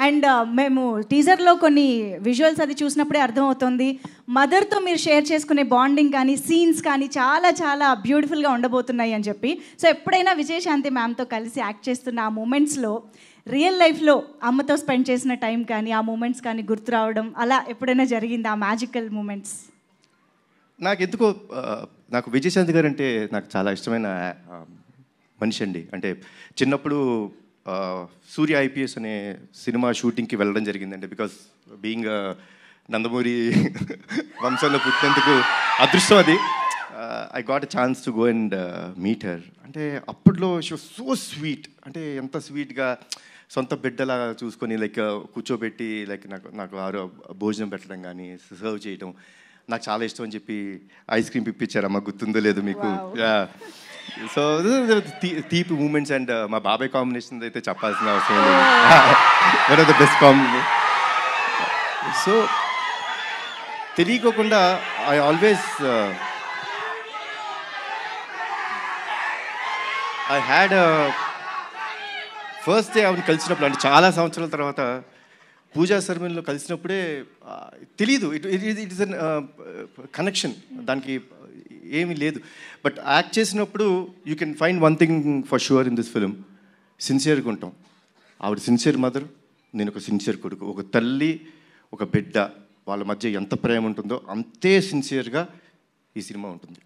And మేము టీజర్లో కొన్ని విజువల్స్ అది చూసినప్పుడే అర్థమవుతుంది మదర్తో మీరు షేర్ చేసుకునే బాండింగ్ కానీ సీన్స్ కానీ చాలా చాలా బ్యూటిఫుల్గా ఉండబోతున్నాయి అని చెప్పి. సో ఎప్పుడైనా విజయశాంతి మ్యామ్తో కలిసి యాక్ట్ చేస్తున్న ఆ మూమెంట్స్లో రియల్ లైఫ్లో అమ్మతో స్పెండ్ చేసిన టైం కానీ ఆ మూమెంట్స్ కానీ గుర్తు రావడం అలా ఎప్పుడైనా జరిగింది ఆ మ్యాజికల్ మూమెంట్స్? నాకు విజయశాంతి గారు అంటే నాకు చాలా ఇష్టమైన మనిషి అండి. అంటే చిన్నప్పుడు సూర్య ఐపీఎస్ అనే సినిమా షూటింగ్కి వెళ్ళడం జరిగిందండి. బికాస్ బీయింగ్ నందమూరి వంశంలో పుట్టినందుకు అదృష్టం అది. I got a chance to go and meet her. అంటే అప్పట్లో షీ వాస్ సో స్వీట్. అంటే ఎంత స్వీట్గా సొంత బిడ్డలా చూసుకొని లైక్ కూర్చోబెట్టి లైక్ నాకు భోజనం పెట్టడం కానీ సర్వ్ చేయడం నాకు చాలా ఇష్టం అని చెప్పి ఐస్ క్రీమ్ పిప్పించారు. అమ్మ గుర్తుందో లేదు మీకు? సో తీపి మూమెంట్స్. అండ్ మా బాబాయ్ కాంబినేషన్ అయితే చెప్పాల్సిన అవసరం లేదు. One of the best combination. So తెలియకోకుండా I always I had first day ఆవిడ కలిసినప్పుడు, అంటే చాలా సంవత్సరాల తర్వాత పూజా సెరమనీలో కలిసినప్పుడే తెలీదు, ఇట్ ఇస్ అన్ కనెక్షన్, దానికి ఏమీ లేదు. బట్ యాక్ట్ చేసినప్పుడు you can find one thing for sure in this film, సిన్సియర్గా ఉంటాం. ఆవిడ సిన్సియర్ మదర్, నేను ఒక సిన్సియర్ కొడుకు. ఒక తల్లి ఒక బిడ్డ వాళ్ళ మధ్య ఎంత ప్రేమ ఉంటుందో అంతే సిన్సియర్గా ఈ సినిమా ఉంటుంది.